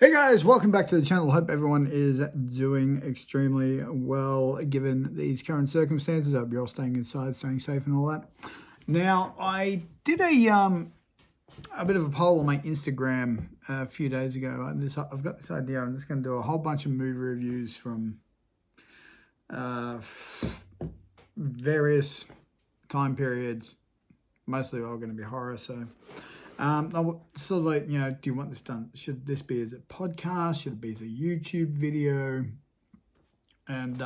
Hey guys, welcome back to the channel. Hope everyone is doing extremely well given these current circumstances. I hope you're all staying inside, staying safe and all that. Now, I did a bit of a poll on my Instagram a few days ago. I've got this idea. I'm just going to do a whole bunch of movie reviews from various time periods. Mostly all going to be horror, so... sort of like, do you want this done? Should this be as a podcast? Should it be as a YouTube video? And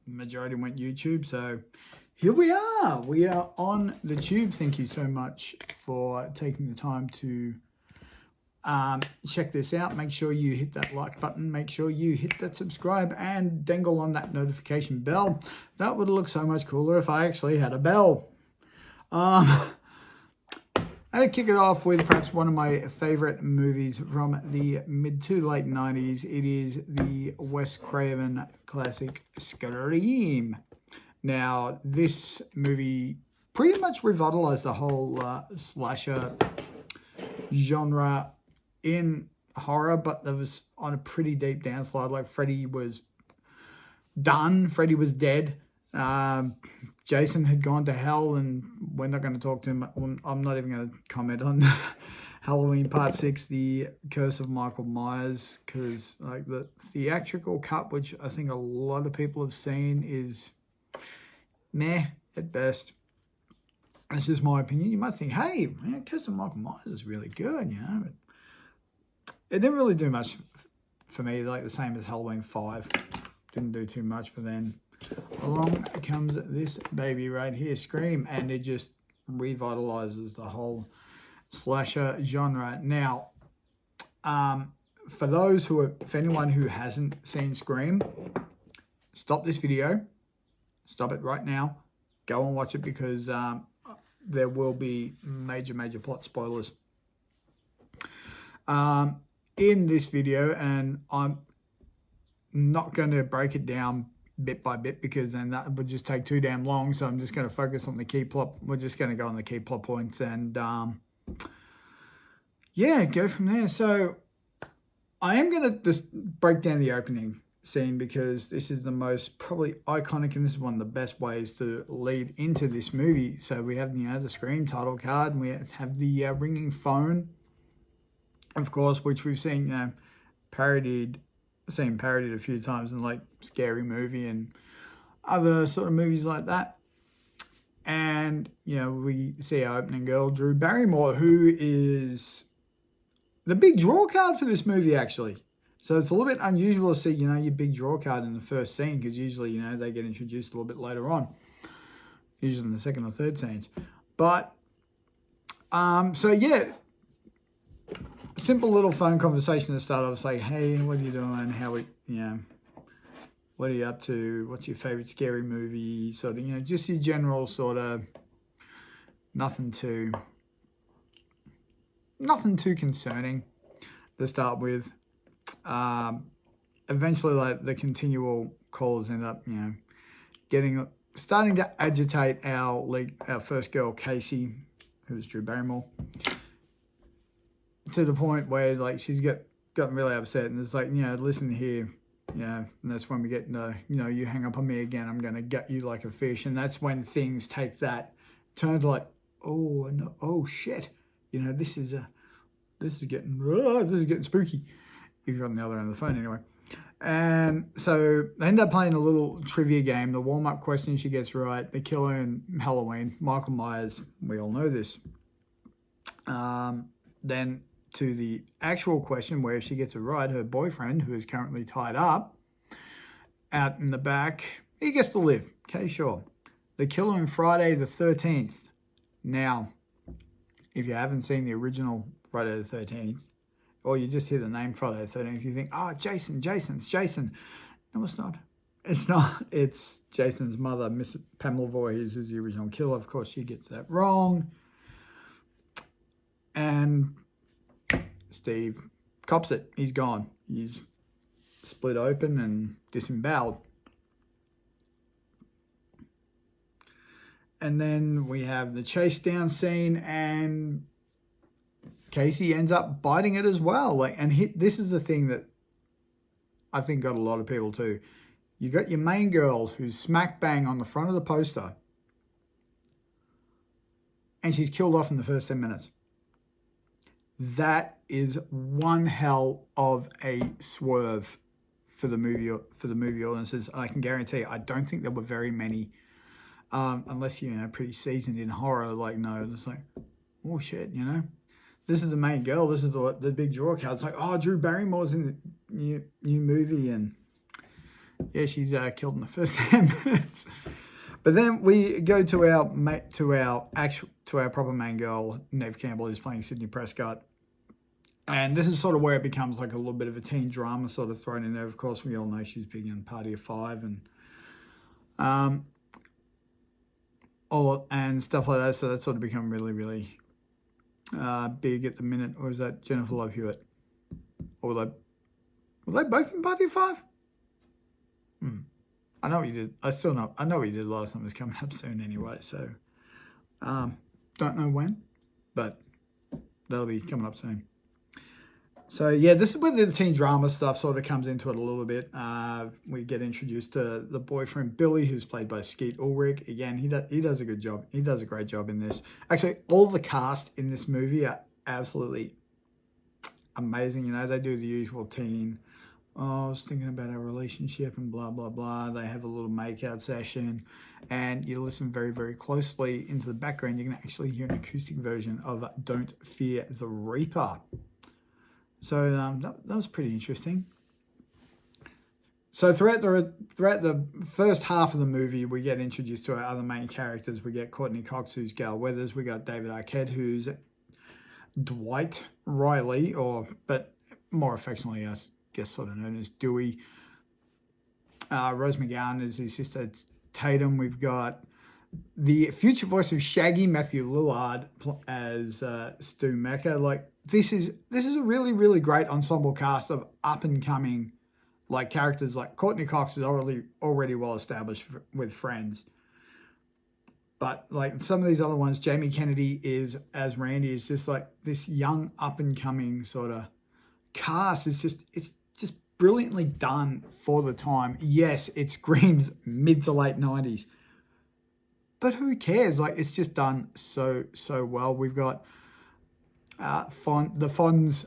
majority went YouTube, so here we are. We are on the tube. Thank you so much for taking the time to check this out. Make sure you hit that like button. Make sure you hit that subscribe and dangle on that notification bell. That would look so much cooler if I actually had a bell. I'm going to kick it off with perhaps one of my favorite movies from the mid to late 90s. It is the Wes Craven classic Scream. Now, this movie pretty much revitalized the whole slasher genre in horror, but that was on a pretty deep downslide. Like, Freddy was done. Freddy was dead. Jason had gone to hell, and we're not going to talk to him. I'm not even going to comment on Halloween Part 6, The Curse of Michael Myers, because like the theatrical cut, which I think a lot of people have seen, is meh at best. That's just my opinion. You might think, hey, man, Curse of Michael Myers is really good, But it didn't really do much for me, like the same as Halloween 5. Didn't do too much, but then along comes this baby right here, Scream, and it just revitalizes the whole slasher genre. Now, for anyone who hasn't seen Scream, stop this video, stop it right now, go and watch it, because there will be major plot spoilers in this video, and I'm not going to break it down bit by bit, because then that would just take too damn long. So I'm just going to focus on the key plot. We're just going to go on the key plot points and yeah, go from there. So I am going to just break down the opening scene, because this is the most probably iconic, and this is one of the best ways to lead into this movie. So we have the Scream title card, and we have the ringing phone, of course, which we've seen parodied a few times in like Scary Movie and other sort of movies like that. And we see our opening girl, Drew Barrymore, who is the big draw card for this movie, actually. So it's a little bit unusual to see your big draw card in the first scene, because usually they get introduced a little bit later on, usually in the second or third scenes. But so yeah, simple little phone conversation to start off, like, hey, what are you doing? What are you up to? What's your favorite scary movie? Sort of, just your general sort of nothing too concerning to start with. Eventually, like, the continual calls end up, starting to agitate our first girl, Casey, who's Drew Barrymore, to the point where like she's gotten really upset, and it's like, listen here, and that's when we get you hang up on me again, I'm gonna gut you like a fish. And that's when things take that turn to like, oh no, oh shit, this is getting spooky, if you're on the other end of the phone anyway. And so they end up playing a little trivia game. The warm-up question she gets right, the killer in Halloween, Michael Myers, we all know this. Then to the actual question, where if she gets it right, her boyfriend, who is currently tied up out in the back, he gets to live. Okay, sure. The killer in Friday the 13th. Now, if you haven't seen the original Friday the 13th, or you just hear the name Friday the 13th, you think, oh, it's Jason. No, it's not. It's not. It's Jason's mother, Miss Pamela Voorhees, is the original killer. Of course, she gets that wrong. And Steve cops it. He's gone. He's split open and disemboweled. And then we have the chase down scene, and Casey ends up biting it as well. Like, and this is the thing that I think got a lot of people too. You got your main girl who's smack bang on the front of the poster, and she's killed off in the first 10 minutes. That is one hell of a swerve for the movie audiences. I can guarantee I don't think there were very many, unless you're pretty seasoned in horror. Like, no, it's like, oh shit, this is the main girl. This is the big draw card. It's like, oh, Drew Barrymore's in the new movie, and yeah, she's killed in the first 10 minutes. But then we go to our proper main girl, Neve Campbell, who's playing Sydney Prescott. And this is sort of where it becomes like a little bit of a teen drama sort of thrown in there. Of course, we all know she's big in Party of Five and and stuff like that. So that's sort of become really, really big at the minute. Or is that Jennifer Love Hewitt? Or were they both in Party of Five? I know what you did. I know what you did last time. It's coming up soon anyway. So don't know when, but that'll be coming up soon. So yeah, this is where the teen drama stuff sort of comes into it a little bit. We get introduced to the boyfriend Billy, who's played by Skeet Ulrich. Again, he does a good job. He does a great job in this. Actually, all the cast in this movie are absolutely amazing. They do the usual teen, oh, I was thinking about our relationship and blah, blah, blah. They have a little make-out session, and you listen very, very closely into the background. You can actually hear an acoustic version of Don't Fear the Reaper. So that was pretty interesting. So throughout the first half of the movie, we get introduced to our other main characters. We get Courtney Cox, who's Gal Weathers. We got David Arquette, who's Dwight Riley, but more affectionately, I guess, sort of known as Dewey. Rose McGowan is his sister Tatum. We've got the future voice of Shaggy, Matthew Lillard, as Stu Mecca. Like, this is a really, really great ensemble cast of up and coming characters. Like, Courtney Cox is already well established with Friends, but like some of these other ones, Jamie Kennedy as Randy is just like this young up and coming sort of cast. It's just brilliantly done for the time. Yes, it screams mid to late 90s. But who cares? Like, it's just done so well. We've got the Fonz,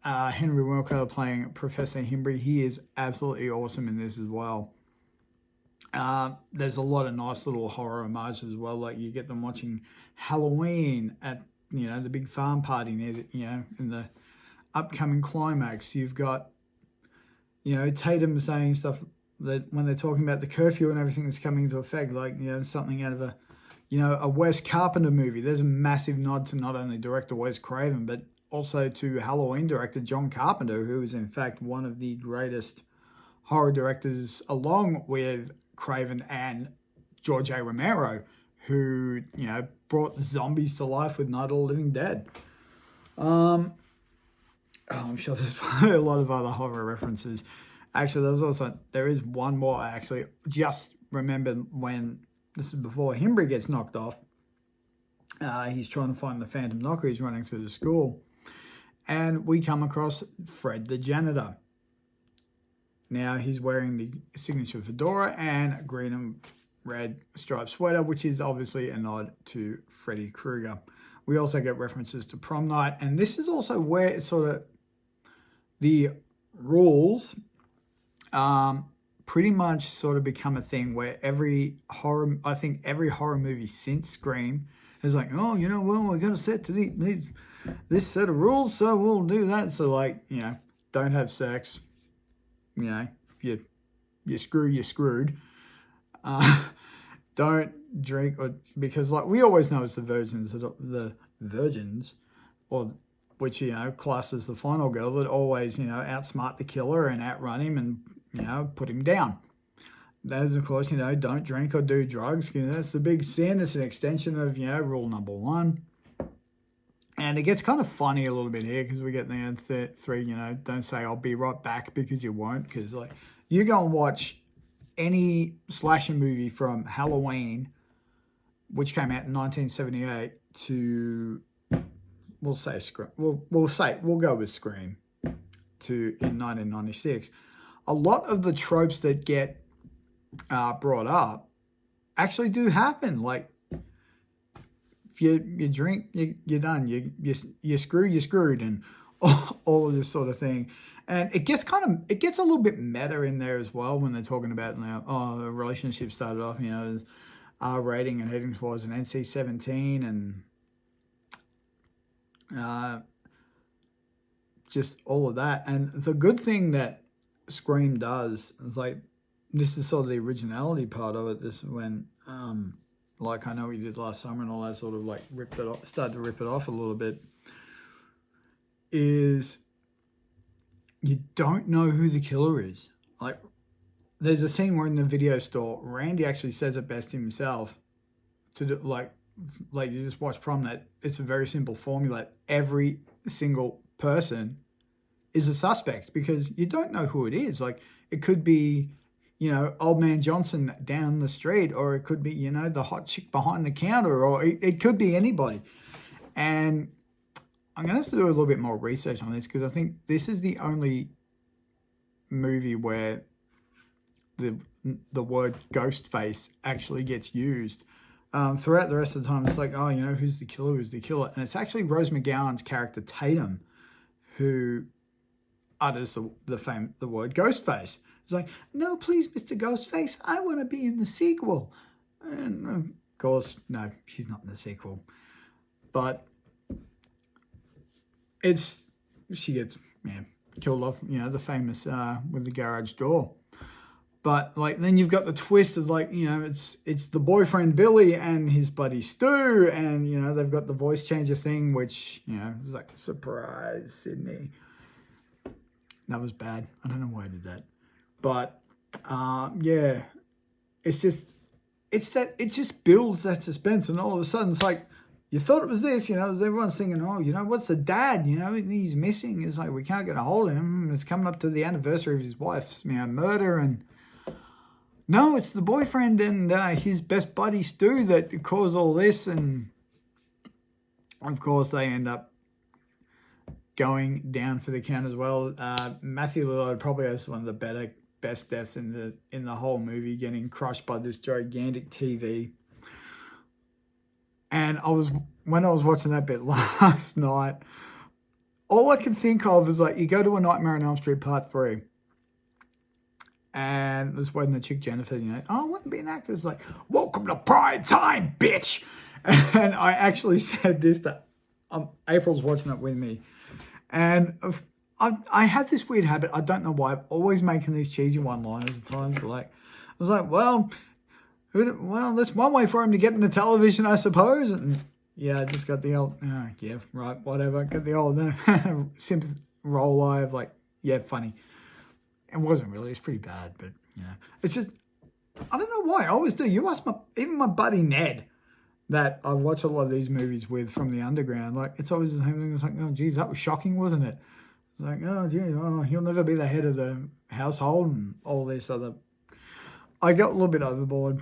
Henry Wilker playing Professor Himbry. He is absolutely awesome in this as well. There's a lot of nice little horror homages as well. Like, you get them watching Halloween at the big farm party near in the upcoming climax. You've got Tatum saying stuff that when they're talking about the curfew and everything that's coming into effect, something out of a Wes Carpenter movie. There's a massive nod to not only director Wes Craven, but also to Halloween director John Carpenter, who is in fact one of the greatest horror directors, along with Craven and George A. Romero, who brought zombies to life with Night of the Living Dead. I'm sure there's probably a lot of other horror references. Actually, there is one more. I actually just remembered when, this is before Himbry gets knocked off. He's trying to find the Phantom Knocker. He's running through the school. And we come across Fred the janitor. Now, he's wearing the signature fedora and green and red striped sweater, which is obviously a nod to Freddy Krueger. We also get references to Prom Night. And this is also where it's sort of the rules pretty much sort of become a thing where every horror movie since Scream is like, oh, we're going to set to this set of rules, so we'll do that. So don't have sex. If you screw, you're screwed. Don't drink, because we always know it's the virgins, or which class as the final girl that always outsmart the killer and outrun him and put him down. That is, of course, don't drink or do drugs. That's the big sin. It's an extension of rule number 1. And it gets kind of funny a little bit here because we get the 3, don't say I'll be right back, because you won't. Because you go and watch any slasher movie from Halloween, which came out in 1978, to we'll say Scream. We'll go with Scream in 1996. A lot of the tropes that get brought up actually do happen. Like, if you drink, you're done. You screw, you're screwed, and all of this sort of thing. And it gets a little bit meta in there as well when they're talking about, you know, the relationship started off, you know, as R rating and heading towards an NC-17, and just all of that. And the good thing that Scream does is, like, this is sort of the originality part of it. This is when, like I know we did last summer and all that, sort of like started to rip it off a little bit, is you don't know who the killer is. Like, there's a scene where in the video store, Randy actually says it best himself, to do, like you just watch Prom, that it's a very simple formula. Every single person is a suspect because you don't know who it is. Like, it could be, you know, Old Man Johnson down the street, or it could be, you know, the hot chick behind the counter, or it could be anybody. And I'm going to have to do a little bit more research on this, because I think this is the only movie where the word ghost face actually gets used. Throughout the rest of the time, it's like, oh, you know, who's the killer? Who's the killer? And it's actually Rose McGowan's character, Tatum, who utters the word ghost face. It's like, no, please, Mr. Ghostface, I want to be in the sequel. And of course, no, she's not in the sequel. But she gets killed off, you know, the famous with the garage door. But, like, then you've got the twist of, like, you know, it's the boyfriend Billy and his buddy Stu, and, you know, they've got the voice changer thing, which, you know, is like, surprise, Sydney. That was bad. I don't know why I did that. But, yeah, it just builds that suspense, and all of a sudden it's like, you thought it was this, you know, everyone's thinking, oh, you know, what's the dad, you know, he's missing. It's like, we can't get a hold of him. It's coming up to the anniversary of his wife's, you know, murder, and no, it's the boyfriend and his best buddy Stu that caused all this, and of course they end up going down for the count as well. Matthew Lillard probably has one of the best deaths in the whole movie, getting crushed by this gigantic TV. And when I was watching that bit last night, all I can think of is, like, you go to A Nightmare on Elm Street Part 3, and this when the chick Jennifer, you know, oh, I want to be an actor. It's like, welcome to prime time, bitch. And I actually said this to April's watching it with me, and I have this weird habit. I don't know why. I'm always making these cheesy one-liners at times. Like, I was like, well, that's one way for him to get into television, I suppose. And yeah, I just got the old, yeah, right, whatever. Got the old Simpsons roll eye of, like, yeah, funny. It wasn't really. It's pretty bad, but yeah, it's just, I don't know why. I always do. You ask even my buddy Ned, that I watch a lot of these movies with from the underground. Like, it's always the same thing. It's like, oh, geez, that was shocking, wasn't it? It's like, oh, geez, he'll never be the head of the household and all this other. I got a little bit overboard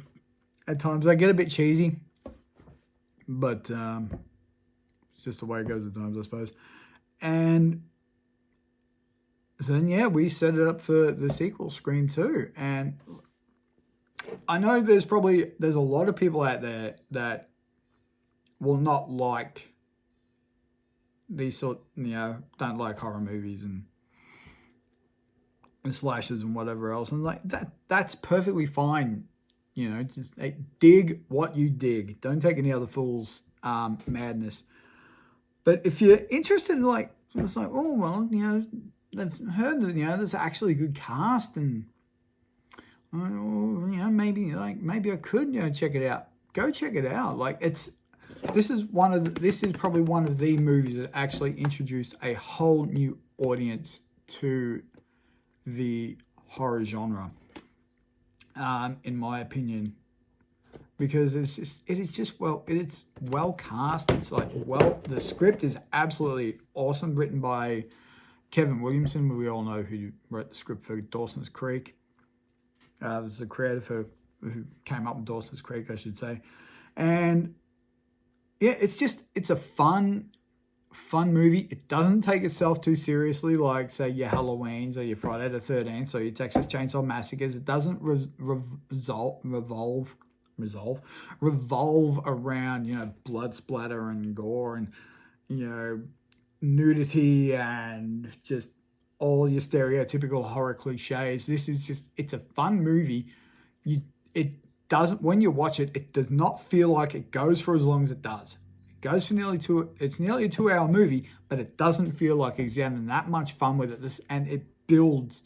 at times. I get a bit cheesy, but it's just the way it goes at times, I suppose. And so then, yeah, we set it up for the sequel, Scream 2. And I know there's a lot of people out there that will not like these sort, you know, don't like horror movies and slashers and whatever else. And, like, that's perfectly fine. You know, just dig what you dig. Don't take any other fool's madness. But if you're interested in, like, it's like, oh, well, you know, they've heard that, you know, there's actually a good cast, and you know, maybe I could, you know, check it out. Go check it out. Like, this is probably one of the movies that actually introduced a whole new audience to the horror genre, in my opinion, because it's well cast. It's like, well, the script is absolutely awesome, written by Kevin Williamson. We all know who wrote the script for Dawson's Creek. Was the creator who came up with Dawson's Creek, I should say. And yeah, it's a fun fun movie. It doesn't take itself too seriously, like, say, your Halloweens or your Friday the 13th or your Texas Chainsaw Massacres. It doesn't revolve around, blood splatter and gore and, nudity and just all your stereotypical horror cliches. This is just, it's a fun movie. When you watch it, it does not feel like it goes for as long as it does. It goes for it's nearly a 2-hour movie, but it doesn't feel like it's having that much fun with it. And it builds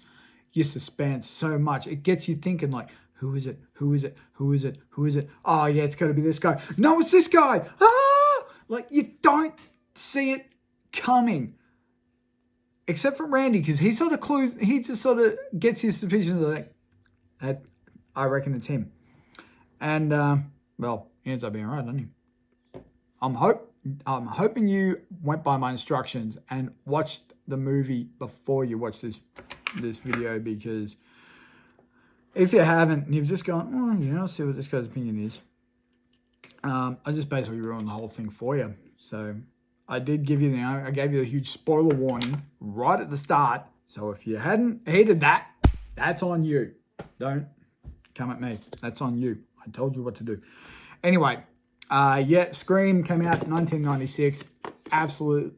your suspense so much. It gets you thinking like, who is it? Who is it? Who is it? Who is it? Oh yeah, it's got to be this guy. No, it's this guy. Ah! Like, you don't see it coming. Except for Randy, because he just sort of gets his suspicions like, I reckon it's him. And, well, he ends up being right, doesn't he? I'm hoping you went by my instructions and watched the movie before you watch this video, because if you haven't, and you've just gone, I'll see what this guy's opinion is. I just basically ruined the whole thing for you. So I did give you I gave you a huge spoiler warning right at the start. So if you hadn't heeded that, that's on you. Don't come at me. That's on you. I told you what to do. Anyway, Scream came out in 1996. Absolute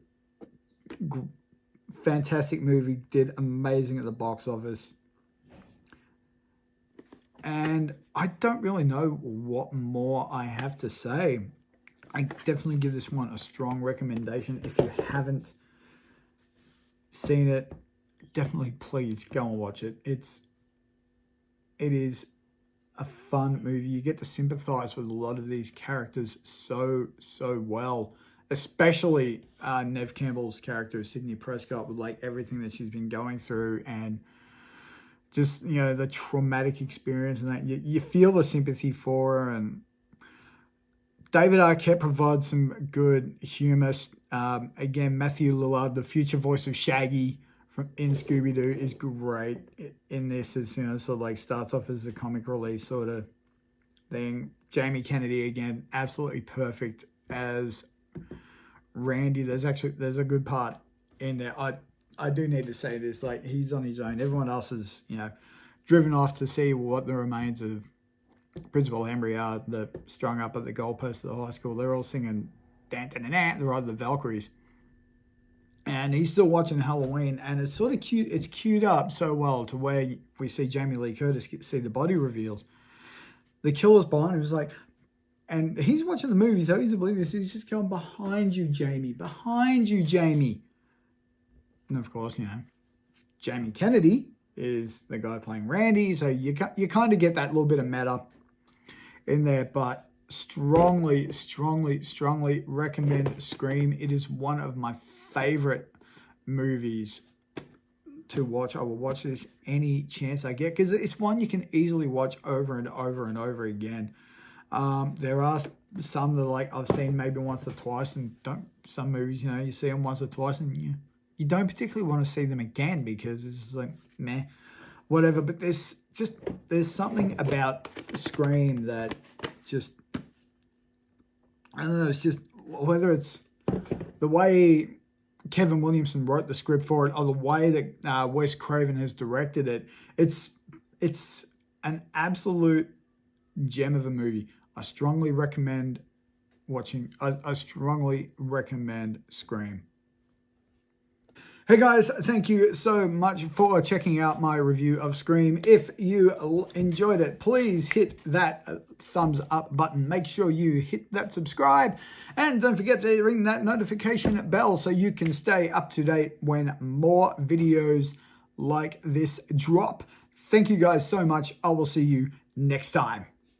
fantastic movie. Did amazing at the box office. And I don't really know what more I have to say. I definitely give this one a strong recommendation. If you haven't seen it, definitely please go and watch it. It is a fun movie. You get to sympathize with a lot of these characters so well, especially Neve Campbell's character, Sidney Prescott, with like everything that she's been going through and just, the traumatic experience, and that you feel the sympathy for her. And David Arquette provides some good humor. Again, Matthew Lillard, the future voice of Shaggy in Scooby-Doo, is great in this. It's, sort of like starts off as the comic relief sort of thing. Jamie Kennedy, again, absolutely perfect as Randy. There's a good part in there. I do need to say this, like, he's on his own. Everyone else is, driven off to see what the remains of Principal Embry are, that strung up at the goalpost of the high school. They're all singing "Dan-dan-dan-dan," they're the Valkyries. And he's still watching Halloween, and it's sort of cute. It's queued up so well to where we see Jamie Lee Curtis see the body reveals. The killer's behind him. Is like, and he's watching the movie, so he's oblivious. He's just going, behind you, Jamie. Behind you, Jamie. And of course, Jamie Kennedy is the guy playing Randy. So you kind of get that little bit of meta in there, but strongly recommend Scream. It is one of my favorite movies to watch. I will watch this any chance I get, because it's one you can easily watch over and over and over again. There are some that, like, I've seen maybe once or twice, and some movies, you see them once or twice and you don't particularly want to see them again, because it's just like, meh, whatever. But there's something about Scream that just, I don't know, it's just, whether it's the way Kevin Williamson wrote the script for it or the way that Wes Craven has directed it, it's an absolute gem of a movie. I strongly recommend watching. I strongly recommend Scream. Hey guys, thank you so much for checking out my review of Scream. If you enjoyed it, please hit that thumbs up button. Make sure you hit that subscribe, and don't forget to ring that notification bell so you can stay up to date when more videos like this drop. Thank you guys so much. I will see you next time.